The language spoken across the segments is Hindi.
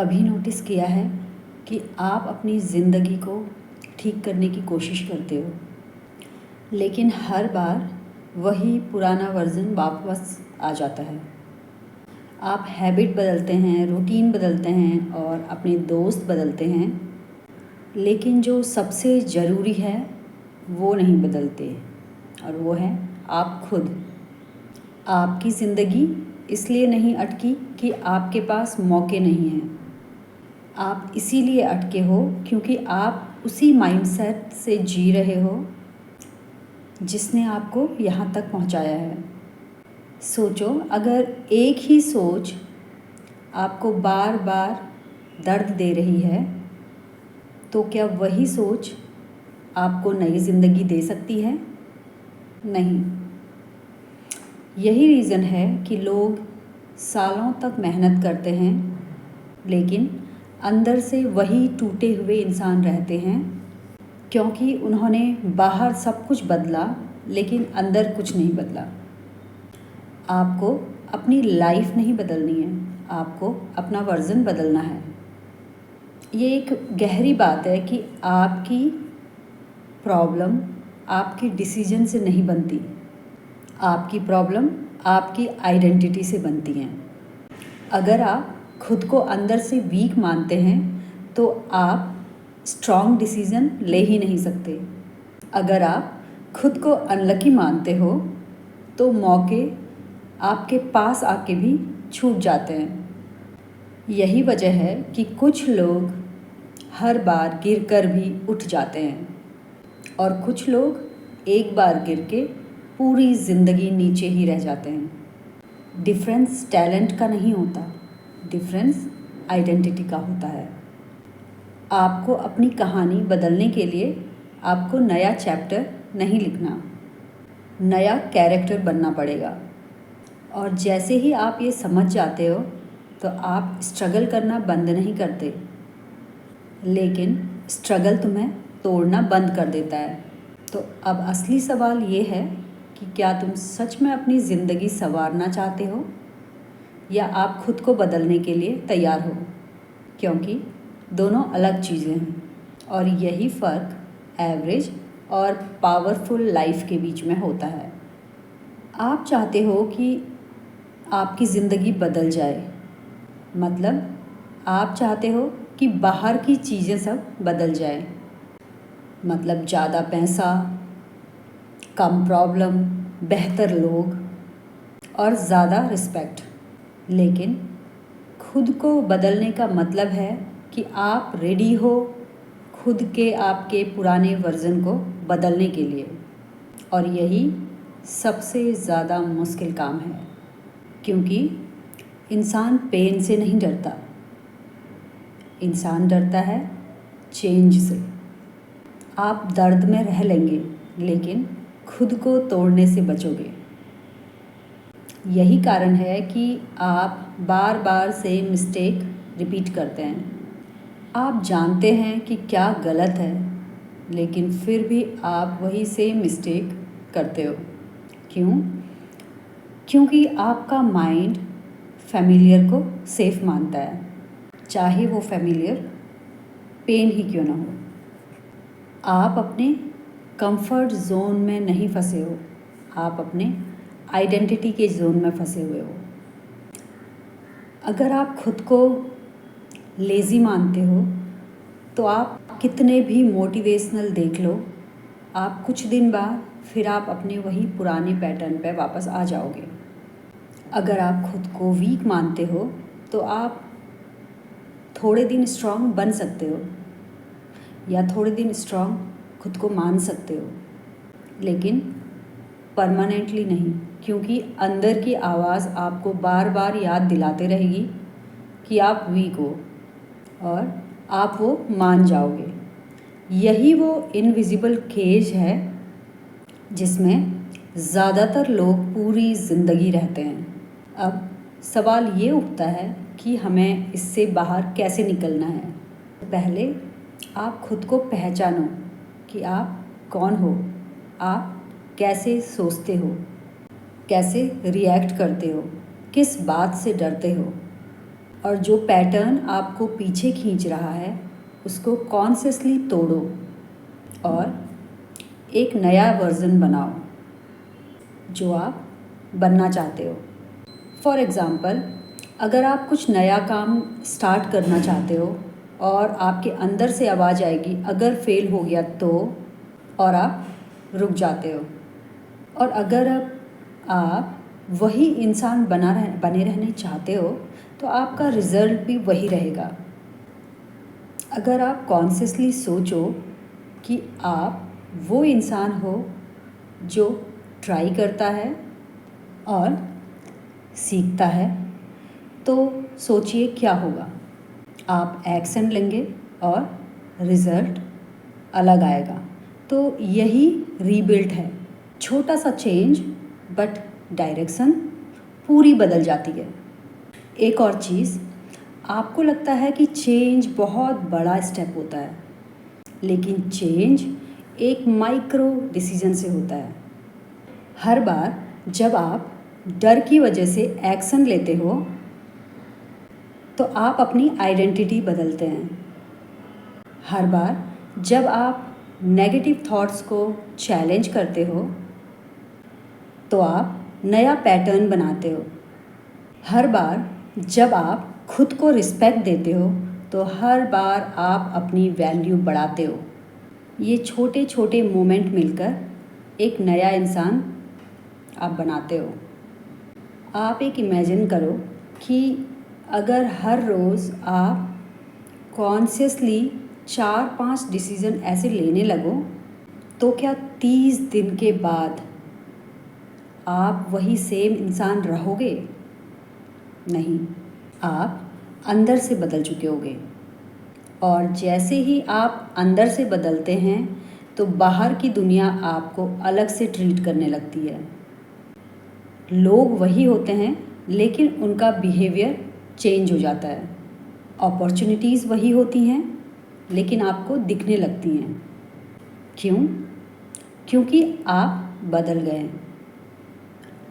कभी नोटिस किया है कि आप अपनी ज़िंदगी को ठीक करने की कोशिश करते हो, लेकिन हर बार वही पुराना वर्ज़न वापस आ जाता है। आप हैबिट बदलते हैं, रूटीन बदलते हैं और अपने दोस्त बदलते हैं, लेकिन जो सबसे ज़रूरी है वो नहीं बदलते, और वो है आप खुद। आपकी ज़िंदगी इसलिए नहीं अटकी कि आपके पास मौके नहीं हैं। आप इसीलिए अटके हो क्योंकि आप उसी माइंडसेट से जी रहे हो जिसने आपको यहाँ तक पहुँचाया है। सोचो, अगर एक ही सोच आपको बार बार दर्द दे रही है, तो क्या वही सोच आपको नई ज़िंदगी दे सकती है? नहीं। यही रीज़न है कि लोग सालों तक मेहनत करते हैं, लेकिन अंदर से वही टूटे हुए इंसान रहते हैं, क्योंकि उन्होंने बाहर सब कुछ बदला लेकिन अंदर कुछ नहीं बदला। आपको अपनी लाइफ नहीं बदलनी है, आपको अपना वर्ज़न बदलना है। ये एक गहरी बात है कि आपकी प्रॉब्लम आपकी डिसीजन से नहीं बनती, आपकी प्रॉब्लम आपकी आइडेंटिटी से बनती हैं। अगर आप खुद को अंदर से वीक मानते हैं तो आप स्ट्रॉन्ग डिसीज़न ले ही नहीं सकते। अगर आप खुद को अनलकी मानते हो तो मौके आपके पास आके भी छूट जाते हैं। यही वजह है कि कुछ लोग हर बार गिरकर भी उठ जाते हैं और कुछ लोग एक बार गिर के पूरी ज़िंदगी नीचे ही रह जाते हैं। डिफरेंस टैलेंट का नहीं होता, डिफरेंस आइडेंटिटी का होता है। आपको अपनी कहानी बदलने के लिए आपको नया चैप्टर नहीं लिखना, नया कैरेक्टर बनना पड़ेगा। और जैसे ही आप ये समझ जाते हो तो आप स्ट्रगल करना बंद नहीं करते, लेकिन स्ट्रगल तुम्हें तोड़ना बंद कर देता है। तो अब असली सवाल ये है कि क्या तुम सच में अपनी ज़िंदगी संवारना चाहते हो या आप खुद को बदलने के लिए तैयार हो? क्योंकि दोनों अलग चीज़ें हैं और यही फ़र्क एवरेज और पावरफुल लाइफ के बीच में होता है। आप चाहते हो कि आपकी ज़िंदगी बदल जाए, मतलब आप चाहते हो कि बाहर की चीज़ें सब बदल जाए, मतलब ज़्यादा पैसा, कम प्रॉब्लम, बेहतर लोग और ज़्यादा रिस्पेक्ट। लेकिन खुद को बदलने का मतलब है कि आप रेडी हो खुद के आपके पुराने वर्ज़न को बदलने के लिए, और यही सबसे ज़्यादा मुश्किल काम है, क्योंकि इंसान पेन से नहीं डरता, इंसान डरता है चेंज से। आप दर्द में रह लेंगे लेकिन खुद को तोड़ने से बचोगे। यही कारण है कि आप बार बार से मिस्टेक रिपीट करते हैं। आप जानते हैं कि क्या गलत है, लेकिन फिर भी आप वही सेम मिस्टेक करते हो। क्यों? क्योंकि आपका माइंड फैमिलियर को सेफ मानता है, चाहे वो फैमिलियर पेन ही क्यों ना हो। आप अपने कंफर्ट जोन में नहीं फंसे हो, आप अपने आइडेंटिटी के जोन में फंसे हुए हो। अगर आप खुद को लेज़ी मानते हो तो आप कितने भी मोटिवेशनल देख लो, आप कुछ दिन बाद फिर आप अपने वही पुराने पैटर्न पे वापस आ जाओगे। अगर आप खुद को वीक मानते हो तो आप थोड़े दिन स्ट्रॉन्ग बन सकते हो या थोड़े दिन स्ट्रॉन्ग खुद को मान सकते हो, लेकिन परमानेंटली नहीं, क्योंकि अंदर की आवाज़ आपको बार बार याद दिलाते रहेगी कि आप वीक हो और आप वो मान जाओगे। यही वो इनविजिबल केज है जिसमें ज़्यादातर लोग पूरी ज़िंदगी रहते हैं। अब सवाल ये उठता है कि हमें इससे बाहर कैसे निकलना है। पहले आप खुद को पहचानो कि आप कौन हो, आप कैसे सोचते हो, कैसे रिएक्ट करते हो, किस बात से डरते हो। और जो पैटर्न आपको पीछे खींच रहा है उसको कॉन्शियसली तोड़ो और एक नया वर्जन बनाओ जो आप बनना चाहते हो। फॉर एग्ज़ाम्पल, अगर आप कुछ नया काम स्टार्ट करना चाहते हो और आपके अंदर से आवाज़ आएगी अगर फेल हो गया तो, और आप रुक जाते हो। और अगर अब आप वही इंसान बने रहने चाहते हो तो आपका रिज़ल्ट भी वही रहेगा। अगर आप कॉन्शियसली सोचो कि आप वो इंसान हो जो ट्राई करता है और सीखता है, तो सोचिए क्या होगा। आप एक्शन लेंगे और रिज़ल्ट अलग आएगा। तो यही रीबिल्ड है। छोटा सा चेंज बट डायरेक्शन पूरी बदल जाती है। एक और चीज़, आपको लगता है कि चेंज बहुत बड़ा स्टेप होता है, लेकिन चेंज एक माइक्रो डिसीजन से होता है। हर बार जब आप डर की वजह से एक्शन लेते हो तो आप अपनी आइडेंटिटी बदलते हैं। हर बार जब आप नेगेटिव थॉट्स को चैलेंज करते हो तो आप नया पैटर्न बनाते हो। हर बार जब आप खुद को रिस्पेक्ट देते हो तो हर बार आप अपनी वैल्यू बढ़ाते हो। ये छोटे छोटे मोमेंट मिलकर एक नया इंसान आप बनाते हो। आप एक इमेजिन करो कि अगर हर रोज़ आप कॉन्शियसली 4-5 डिसीज़न ऐसे लेने लगो तो क्या 30 दिन के बाद आप वही सेम इंसान रहोगे? नहीं, आप अंदर से बदल चुके होगे। और जैसे ही आप अंदर से बदलते हैं तो बाहर की दुनिया आपको अलग से ट्रीट करने लगती है। लोग वही होते हैं लेकिन उनका बिहेवियर चेंज हो जाता है। अपॉर्चुनिटीज़ वही होती हैं लेकिन आपको दिखने लगती हैं। क्यों? क्योंकि आप बदल गए।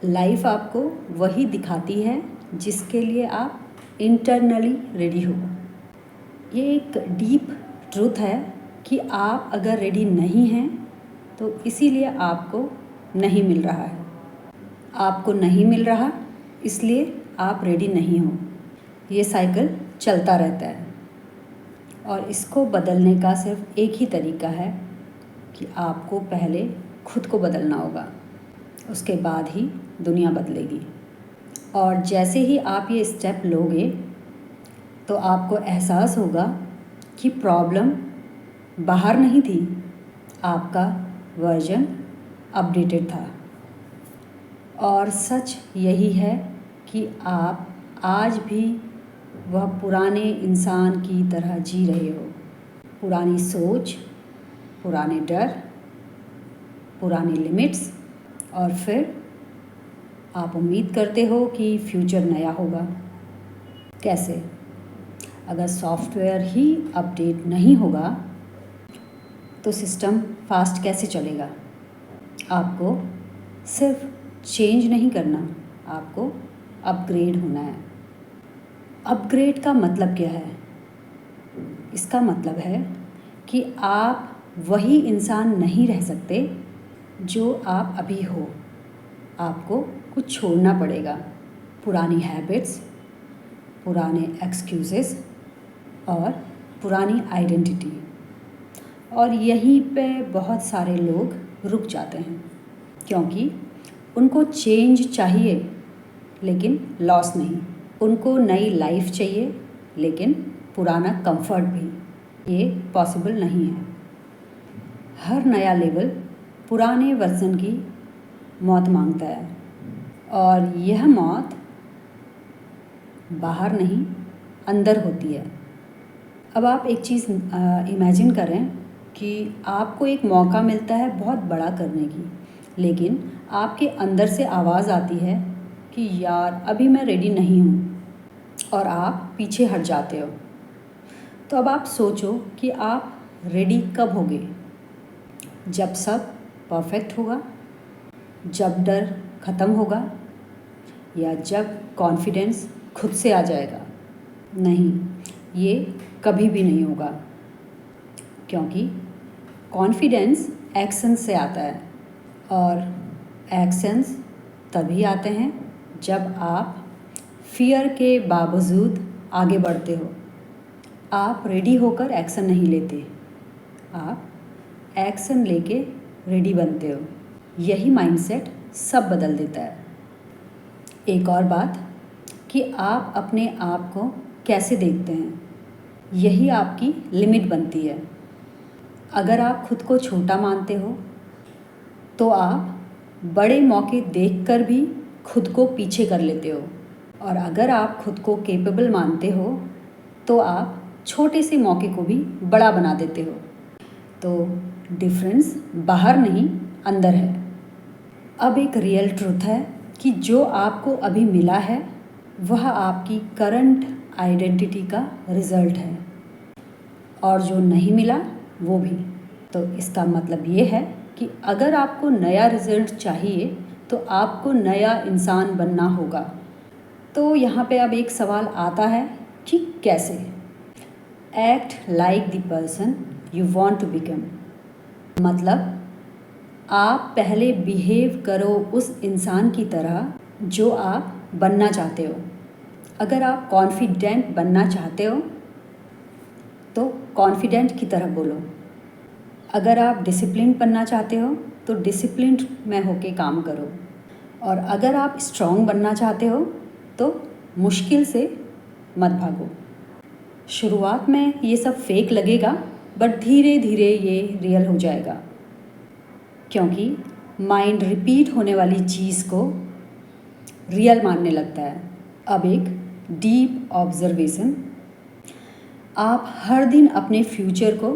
लाइफ आपको वही दिखाती है जिसके लिए आप इंटरनली रेडी हो। ये एक डीप ट्रूथ है कि आप अगर रेडी नहीं हैं तो इसीलिए आपको नहीं मिल रहा है। आपको नहीं मिल रहा इसलिए आप रेडी नहीं हो। ये साइकिल चलता रहता है और इसको बदलने का सिर्फ एक ही तरीका है कि आपको पहले खुद को बदलना होगा, उसके बाद ही दुनिया बदलेगी। और जैसे ही आप ये स्टेप लोगे तो आपको एहसास होगा कि प्रॉब्लम बाहर नहीं थी, आपका वर्जन अपडेटेड था। और सच यही है कि आप आज भी वह पुराने इंसान की तरह जी रहे हो। पुरानी सोच, पुराने डर, पुरानी लिमिट्स, और फिर आप उम्मीद करते हो कि फ्यूचर नया होगा। कैसे? अगर सॉफ्टवेयर ही अपडेट नहीं होगा तो सिस्टम फास्ट कैसे चलेगा? आपको सिर्फ चेंज नहीं करना, आपको अपग्रेड होना है। अपग्रेड का मतलब क्या है? इसका मतलब है कि आप वही इंसान नहीं रह सकते जो आप अभी हो। आपको कुछ छोड़ना पड़ेगा, पुरानी हैबिट्स, पुराने एक्सक्यूज़ेस और पुरानी आइडेंटिटी। और यहीं पे बहुत सारे लोग रुक जाते हैं क्योंकि उनको चेंज चाहिए लेकिन लॉस नहीं। उनको नई लाइफ चाहिए लेकिन पुराना कंफर्ट भी। ये पॉसिबल नहीं है। हर नया लेवल पुराने वर्जन की मौत मांगता है और यह मौत बाहर नहीं, अंदर होती है। अब आप एक चीज़ इमेजिन करें कि आपको एक मौका मिलता है बहुत बड़ा करने की, लेकिन आपके अंदर से आवाज़ आती है कि यार अभी मैं रेडी नहीं हूँ, और आप पीछे हट जाते हो। तो अब आप सोचो कि आप रेडी कब होगे? जब सब परफेक्ट होगा, जब डर ख़त्म होगा, या जब कॉन्फिडेंस खुद से आ जाएगा? नहीं, ये कभी भी नहीं होगा, क्योंकि कॉन्फिडेंस एक्शन से आता है और एक्शंस तभी आते हैं जब आप फियर के बावजूद आगे बढ़ते हो। आप रेडी होकर एक्शन नहीं लेते, आप एक्शन लेके रेडी बनते हो। यही माइंडसेट सब बदल देता है। एक और बात कि आप अपने आप को कैसे देखते हैं, यही आपकी लिमिट बनती है। अगर आप खुद को छोटा मानते हो तो आप बड़े मौके देखकर भी खुद को पीछे कर लेते हो, और अगर आप खुद को कैपेबल मानते हो तो आप छोटे से मौके को भी बड़ा बना देते हो। तो डिफरेंस बाहर नहीं, अंदर है। अब एक रियल ट्रूथ है कि जो आपको अभी मिला है वह आपकी करंट आइडेंटिटी का रिज़ल्ट है, और जो नहीं मिला वो भी। तो इसका मतलब ये है कि अगर आपको नया रिज़ल्ट चाहिए तो आपको नया इंसान बनना होगा। तो यहाँ पे अब एक सवाल आता है कि कैसे। Act like the person you want to become, मतलब आप पहले बिहेव करो उस इंसान की तरह जो आप बनना चाहते हो। अगर आप कॉन्फिडेंट बनना चाहते हो तो कॉन्फिडेंट की तरह बोलो। अगर आप डिसिप्लिन बनना चाहते हो तो डिसिप्लिन में होके काम करो। और अगर आप स्ट्रॉन्ग बनना चाहते हो तो मुश्किल से मत भागो। शुरुआत में ये सब फेक लगेगा, बट धीरे धीरे ये रियल हो जाएगा, क्योंकि माइंड रिपीट होने वाली चीज़ को रियल मानने लगता है। अब एक डीप ऑब्जर्वेशन, आप हर दिन अपने फ्यूचर को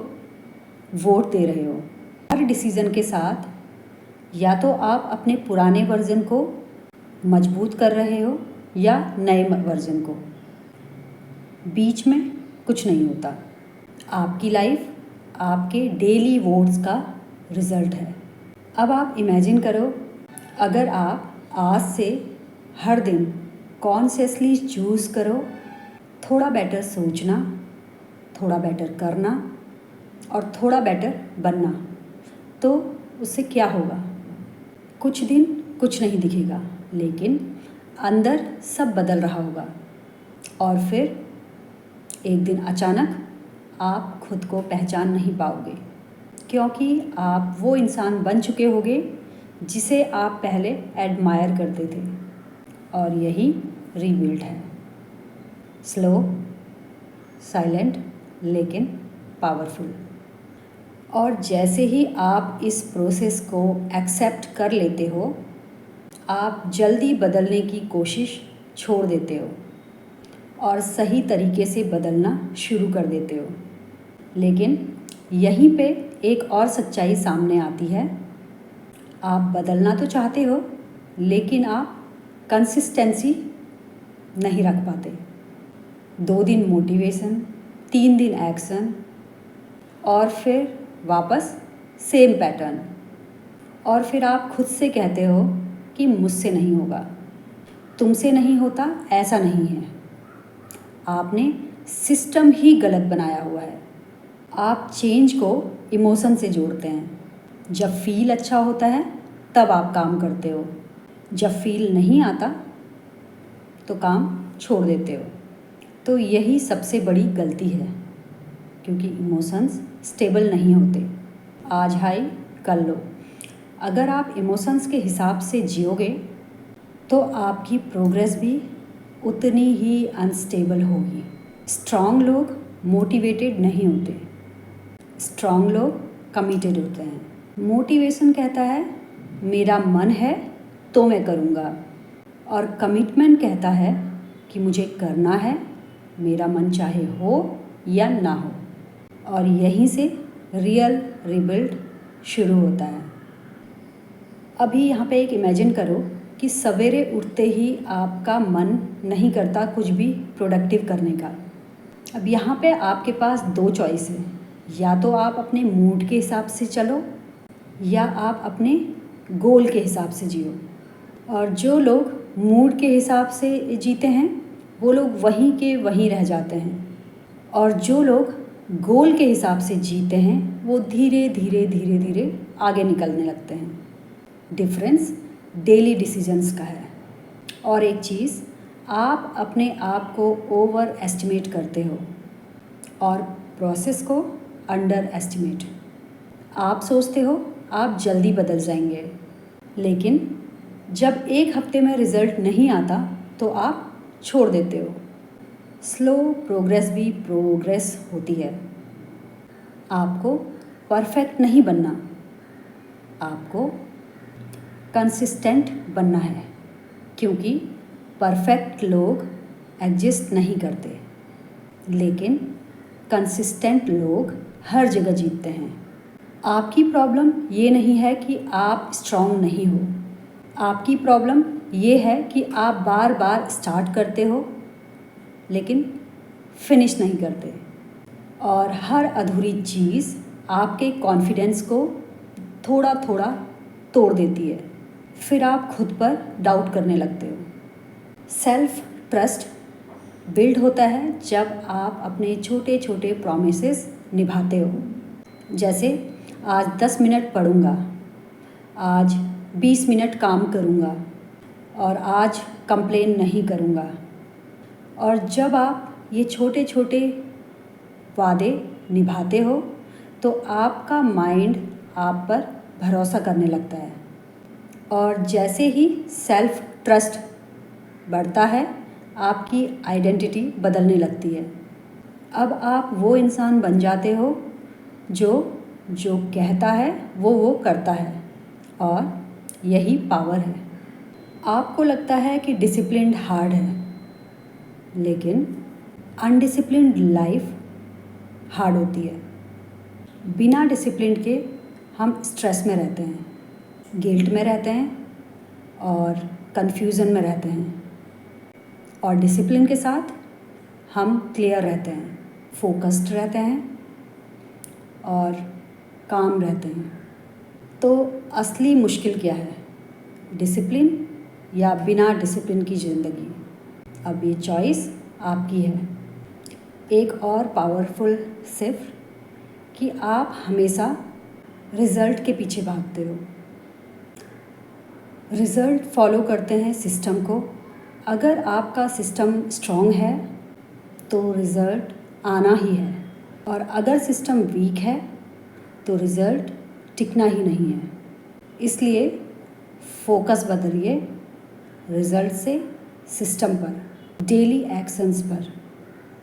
वोट दे रहे हो। हर डिसीज़न के साथ या तो आप अपने पुराने वर्जन को मजबूत कर रहे हो या नए वर्जन को। बीच में कुछ नहीं होता। आपकी लाइफ आपके डेली वोट्स का रिज़ल्ट है। अब आप इमेजिन करो, अगर आप आज से हर दिन कॉन्शियसली चूज़ करो थोड़ा बेटर सोचना, थोड़ा बेटर करना और थोड़ा बेटर बनना, तो उससे क्या होगा? कुछ दिन कुछ नहीं दिखेगा, लेकिन अंदर सब बदल रहा होगा। और फिर एक दिन अचानक आप खुद को पहचान नहीं पाओगे, क्योंकि आप वो इंसान बन चुके होगे जिसे आप पहले एडमायर करते थे। और यही रीबिल्ड है। स्लो, साइलेंट, लेकिन पावरफुल। और जैसे ही आप इस प्रोसेस को एक्सेप्ट कर लेते हो, आप जल्दी बदलने की कोशिश छोड़ देते हो और सही तरीके से बदलना शुरू कर देते हो। लेकिन यहीं पे एक और सच्चाई सामने आती है। आप बदलना तो चाहते हो, लेकिन आप कंसिस्टेंसी नहीं रख पाते। 2 दिन मोटिवेशन, 3 दिन एक्शन, और फिर वापस सेम पैटर्न। और फिर आप खुद से कहते हो कि मुझसे नहीं होगा, तुमसे नहीं होता, ऐसा नहीं है। आपने सिस्टम ही गलत बनाया हुआ है। आप चेंज को इमोशन से जोड़ते हैं। जब फील अच्छा होता है तब आप काम करते हो, जब फील नहीं आता तो काम छोड़ देते हो। तो यही सबसे बड़ी गलती है, क्योंकि इमोशंस स्टेबल नहीं होते। आज हाई कल लो। अगर आप इमोशंस के हिसाब से जियोगे तो आपकी प्रोग्रेस भी उतनी ही अनस्टेबल होगी। स्ट्रॉन्ग लोग मोटिवेटेड नहीं होते, स्ट्रॉन्ग लोग कमिटेड होते हैं। मोटिवेशन कहता है मेरा मन है तो मैं करूँगा, और कमिटमेंट कहता है कि मुझे करना है, मेरा मन चाहे हो या ना हो। और यहीं से रियल रिबिल्ड शुरू होता है। अभी यहाँ पे एक इमेजिन करो कि सवेरे उठते ही आपका मन नहीं करता कुछ भी प्रोडक्टिव करने का। अब यहाँ पे आपके पास 2 चॉइस है, या तो आप अपने मूड के हिसाब से चलो या आप अपने गोल के हिसाब से जियो। और जो लोग मूड के हिसाब से जीते हैं वो लोग वहीं के वहीं रह जाते हैं, और जो लोग गोल के हिसाब से जीते हैं वो धीरे धीरे धीरे धीरे आगे निकलने लगते हैं। डिफरेंस डेली डिसीजंस का है। और एक चीज़, आप अपने आप को ओवर एस्टिमेट करते हो और प्रोसेस को अंडर एस्टिमेट। आप सोचते हो आप जल्दी बदल जाएंगे, लेकिन जब एक हफ्ते में रिज़ल्ट नहीं आता तो आप छोड़ देते हो। स्लो प्रोग्रेस भी प्रोग्रेस होती है। आपको परफेक्ट नहीं बनना, आपको कंसिस्टेंट बनना है, क्योंकि परफेक्ट लोग एग्जिस्ट नहीं करते, लेकिन कंसिस्टेंट लोग हर जगह जीतते हैं। आपकी प्रॉब्लम ये नहीं है कि आप स्ट्रांग नहीं हो, आपकी प्रॉब्लम ये है कि आप बार बार स्टार्ट करते हो लेकिन फिनिश नहीं करते, और हर अधूरी चीज़ आपके कॉन्फिडेंस को थोड़ा थोड़ा तोड़ देती है। फिर आप खुद पर डाउट करने लगते हो। सेल्फ ट्रस्ट बिल्ड होता है जब आप अपने छोटे छोटे प्रॉमिसेस निभाते हो। जैसे आज 10 मिनट पढ़ूँगा, आज 20 मिनट काम करूँगा, और आज कंप्लेन नहीं करूँगा। और जब आप ये छोटे छोटे वादे निभाते हो तो आपका माइंड आप पर भरोसा करने लगता है, और जैसे ही सेल्फ ट्रस्ट बढ़ता है आपकी आइडेंटिटी बदलने लगती है। अब आप वो इंसान बन जाते हो जो जो कहता है वो करता है, और यही पावर है। आपको लगता है कि डिसिप्लिन्ड हार्ड है, लेकिन अनडिसिप्लिन्ड लाइफ हार्ड होती है। बिना डिसिप्लिन के हम स्ट्रेस में रहते हैं, गिल्ट में रहते हैं और कन्फ्यूज़न में रहते हैं, और डिसिप्लिन के साथ हम क्लियर रहते हैं, फोकस्ड रहते हैं और काम रहते हैं। तो असली मुश्किल क्या है, डिसिप्लिन या बिना डिसिप्लिन की ज़िंदगी? अब ये चॉइस आपकी है। एक और पावरफुल सिर्फ कि आप हमेशा रिज़ल्ट के पीछे भागते हो। रिज़ल्ट फॉलो करते हैं सिस्टम को। अगर आपका सिस्टम स्ट्रॉन्ग है तो रिज़ल्ट आना ही है, और अगर सिस्टम वीक है तो रिज़ल्ट टिकना ही नहीं है। इसलिए फोकस बदलिए रिज़ल्ट से सिस्टम पर, डेली एक्शंस पर,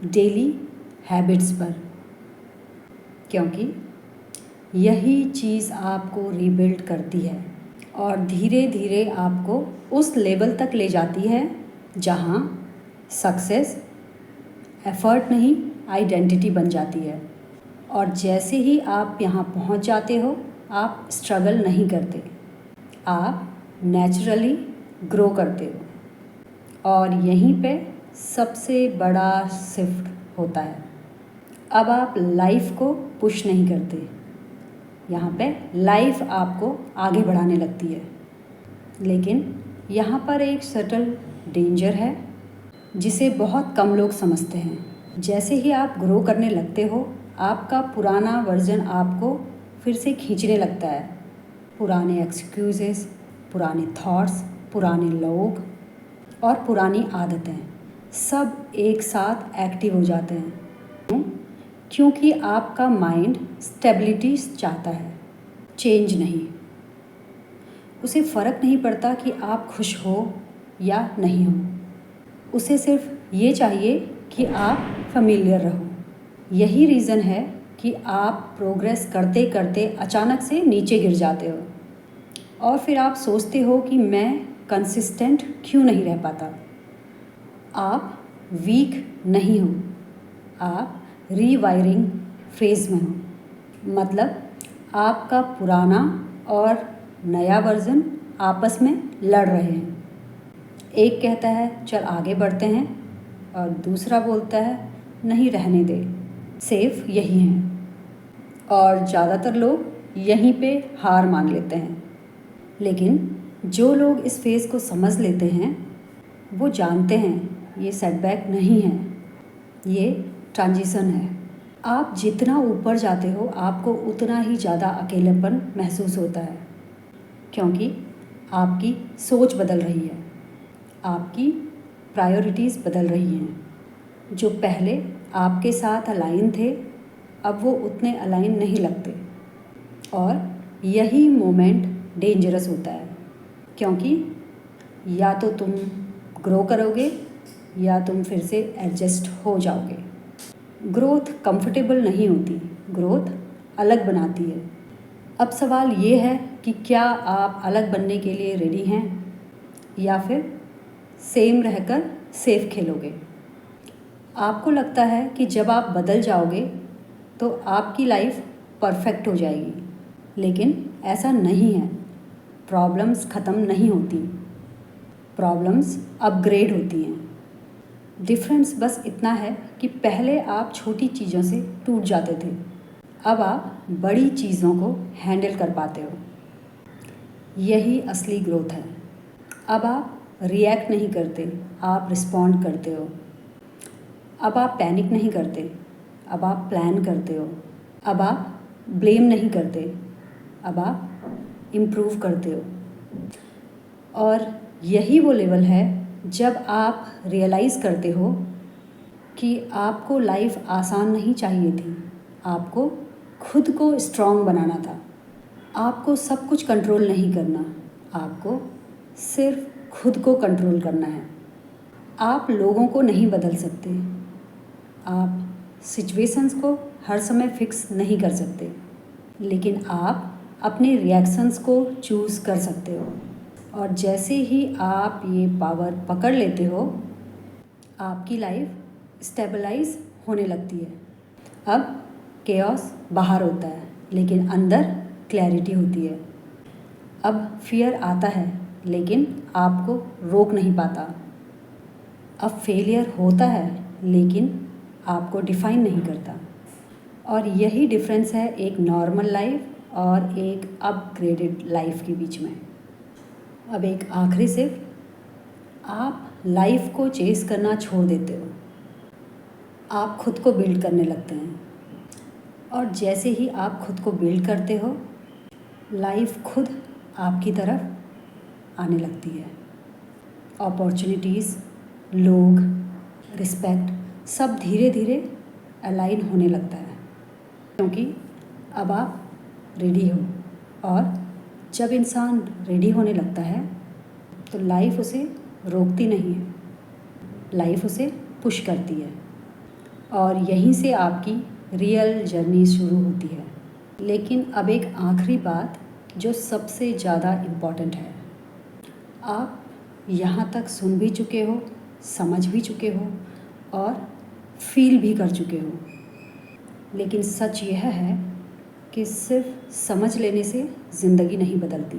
डेली हैबिट्स पर, क्योंकि यही चीज़ आपको रीबिल्ड करती है और धीरे धीरे आपको उस लेवल तक ले जाती है जहाँ सक्सेस एफर्ट नहीं आइडेंटिटी बन जाती है। और जैसे ही आप यहाँ पहुँच जाते हो आप स्ट्रगल नहीं करते, आप नेचुरली ग्रो करते हो, और यहीं पे सबसे बड़ा शिफ्ट होता है। अब आप लाइफ को पुश नहीं करते, यहाँ पे लाइफ आपको आगे बढ़ाने लगती है। लेकिन यहाँ पर एक सटल डेंजर है जिसे बहुत कम लोग समझते हैं। जैसे ही आप ग्रो करने लगते हो आपका पुराना वर्जन आपको फिर से खींचने लगता है। पुराने एक्सक्यूज़ेस, पुराने थॉट्स, पुराने लोग और पुरानी आदतें सब एक साथ एक्टिव हो जाते हैं, क्योंकि आपका माइंड स्टेबिलिटी चाहता है, चेंज नहीं। उसे फ़र्क नहीं पड़ता कि आप खुश हो या नहीं हो, उसे सिर्फ ये चाहिए कि आप फेमिलियर रहो। यही रीज़न है कि आप प्रोग्रेस करते करते अचानक से नीचे गिर जाते हो, और फिर आप सोचते हो कि मैं कंसिस्टेंट क्यों नहीं रह पाता। आप वीक नहीं हो, आप रीवायरिंग फेज़ में हो। मतलब आपका पुराना और नया वर्जन आपस में लड़ रहे हैं। एक कहता है चल आगे बढ़ते हैं, और दूसरा बोलता है नहीं रहने दे, सेफ यही है। और ज़्यादातर लोग यहीं पे हार मान लेते हैं। लेकिन जो लोग इस फेज़ को समझ लेते हैं वो जानते हैं ये सेटबैक नहीं है, ये ट्रांजिशन है। आप जितना ऊपर जाते हो आपको उतना ही ज़्यादा अकेलापन महसूस होता है, क्योंकि आपकी सोच बदल रही है, आपकी प्रायोरिटीज़ बदल रही हैं। जो पहले आपके साथ अलाइन थे अब वो उतने अलाइन नहीं लगते, और यही मोमेंट डेंजरस होता है, क्योंकि या तो तुम ग्रो करोगे या तुम फिर से एडजस्ट हो जाओगे। ग्रोथ कंफर्टेबल नहीं होती, ग्रोथ अलग बनाती है। अब सवाल ये है कि क्या आप अलग बनने के लिए रेडी हैं या फिर सेम रहकर सेफ खेलोगे। आपको लगता है कि जब आप बदल जाओगे तो आपकी लाइफ परफेक्ट हो जाएगी, लेकिन ऐसा नहीं है। प्रॉब्लम्स ख़त्म नहीं होती, प्रॉब्लम्स अपग्रेड होती हैं। डिफरेंस बस इतना है कि पहले आप छोटी चीज़ों से टूट जाते थे, अब आप बड़ी चीज़ों को हैंडल कर पाते हो। यही असली ग्रोथ है। अब आप रिएक्ट नहीं करते, आप रिस्पॉन्ड करते हो। अब आप पैनिक नहीं करते, अब आप प्लान करते हो। अब आप ब्लेम नहीं करते, अब आप इम्प्रूव करते हो। और यही वो लेवल है जब आप रियलाइज़ करते हो कि आपको लाइफ आसान नहीं चाहिए थी, आपको खुद को स्ट्रॉन्ग बनाना था। आपको सब कुछ कंट्रोल नहीं करना, आपको सिर्फ खुद को कंट्रोल करना है। आप लोगों को नहीं बदल सकते, आप सिचुएशंस को हर समय फिक्स नहीं कर सकते, लेकिन आप अपने रिएक्शंस को चूज़ कर सकते हो। और जैसे ही आप ये पावर पकड़ लेते हो, आपकी लाइफ स्टेबलाइज होने लगती है। अब केओस बाहर होता है, लेकिन अंदर क्लैरिटी होती है। अब फियर आता है, लेकिन आपको रोक नहीं पाता। अब फेलियर होता है, लेकिन आपको डिफाइन नहीं करता। और यही डिफरेंस है एक नॉर्मल लाइफ और एक अपग्रेडेड लाइफ के बीच में। अब एक आखिरी सिर्फ, आप लाइफ को चेस करना छोड़ देते हो, आप खुद को बिल्ड करने लगते हैं। और जैसे ही आप खुद को बिल्ड करते हो, लाइफ खुद आपकी तरफ आने लगती है। अपॉर्चुनिटीज़, लोग, रिस्पेक्ट सब धीरे धीरे अलाइन होने लगता है, क्योंकि अब आप रेडी हो। और जब इंसान रेडी होने लगता है तो लाइफ उसे रोकती नहीं है, लाइफ उसे पुश करती है। और यहीं से आपकी रियल जर्नी शुरू होती है। लेकिन अब एक आखिरी बात जो सबसे ज़्यादा इम्पॉर्टेंट है, आप यहाँ तक सुन भी चुके हो, समझ भी चुके हो और फील भी कर चुके हो, लेकिन सच यह है कि सिर्फ समझ लेने से ज़िंदगी नहीं बदलती।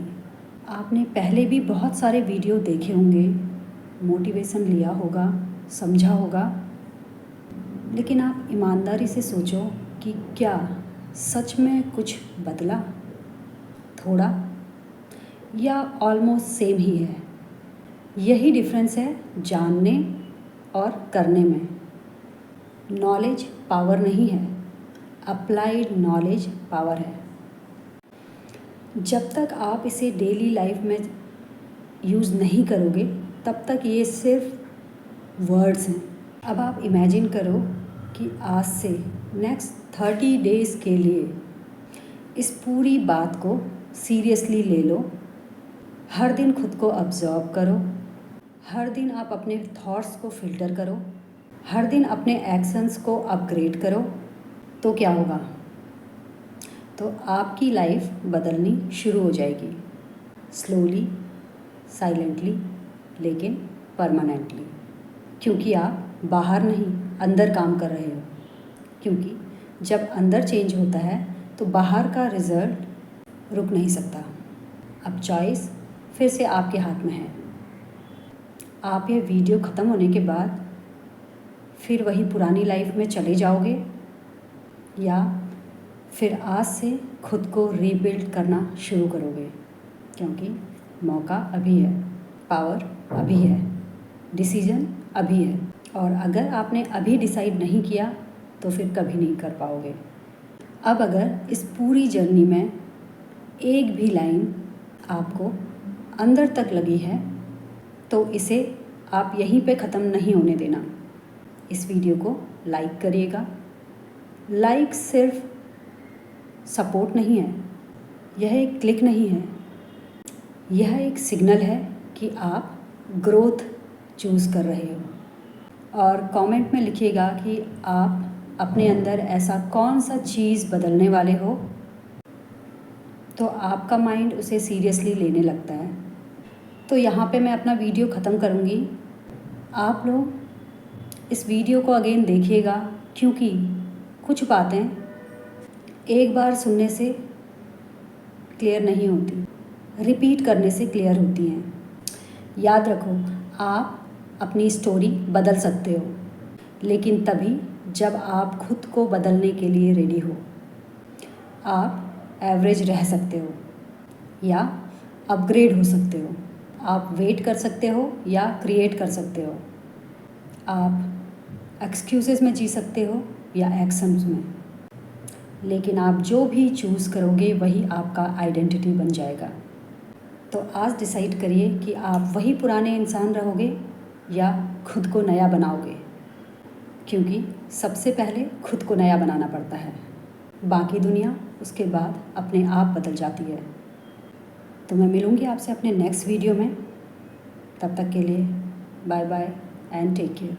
आपने पहले भी बहुत सारे वीडियो देखे होंगे, मोटिवेशन लिया होगा, समझा होगा, लेकिन आप ईमानदारी से सोचो कि क्या सच में कुछ बदला? थोड़ा या ऑलमोस्ट सेम ही है। यही डिफरेंस है जानने और करने में। नॉलेज पावर नहीं है, अप्लाइड नॉलेज पावर है। जब तक आप इसे डेली लाइफ में यूज़ नहीं करोगे तब तक ये सिर्फ वर्ड्स हैं। अब आप इमेजिन करो कि आज से नेक्स्ट 30 डेज़ के लिए इस पूरी बात को सीरियसली ले लो। हर दिन खुद को ऑब्जर्व करो, हर दिन आप अपने थॉट्स को फ़िल्टर करो, हर दिन अपने एक्शंस को अपग्रेड करो। तो क्या होगा? तो आपकी लाइफ बदलनी शुरू हो जाएगी, स्लोली, साइलेंटली, लेकिन परमानेंटली। क्योंकि आप बाहर नहीं अंदर काम कर रहे हो। क्योंकि जब अंदर चेंज होता है तो बाहर का रिज़ल्ट रुक नहीं सकता। अब चॉइस फिर से आपके हाथ में है। आप ये वीडियो ख़त्म होने के बाद फिर वही पुरानी लाइफ में चले जाओगे या फिर आज से खुद को रीबिल्ड करना शुरू करोगे, क्योंकि मौका अभी है, पावर अभी है। डिसीजन अभी है, और अगर आपने अभी डिसाइड नहीं किया तो फिर कभी नहीं कर पाओगे। अब अगर इस पूरी जर्नी में एक भी लाइन आपको अंदर तक लगी है तो इसे आप यहीं पे ख़त्म नहीं होने देना। इस वीडियो को लाइक करिएगा। लाइक सिर्फ सपोर्ट नहीं है, यह एक क्लिक नहीं है, यह एक सिग्नल है कि आप ग्रोथ चूज़ कर रहे हो। और कमेंट में लिखिएगा कि आप अपने अंदर ऐसा कौन सा चीज़ बदलने वाले हो तो आपका माइंड उसे सीरियसली लेने लगता है। तो यहाँ पे मैं अपना वीडियो ख़त्म करूँगी। आप लोग इस वीडियो को अगेन देखिएगा, क्योंकि कुछ बातें एक बार सुनने से क्लियर नहीं होती, रिपीट करने से क्लियर होती हैं। याद रखो, आप अपनी स्टोरी बदल सकते हो, लेकिन तभी जब आप खुद को बदलने के लिए रेडी हो। आप एवरेज रह सकते हो या अपग्रेड हो सकते हो, आप वेट कर सकते हो या क्रिएट कर सकते हो, आप एक्सक्यूज़ेस में जी सकते हो या एक्शंस में, लेकिन आप जो भी चूज़ करोगे वही आपका आइडेंटिटी बन जाएगा। तो आज डिसाइड करिए कि आप वही पुराने इंसान रहोगे या खुद को नया बनाओगे, क्योंकि सबसे पहले खुद को नया बनाना पड़ता है, बाकी दुनिया उसके बाद अपने आप बदल जाती है। तो मैं मिलूँगी आपसे अपने नेक्स्ट वीडियो में। तब तक के लिए bye bye and take care.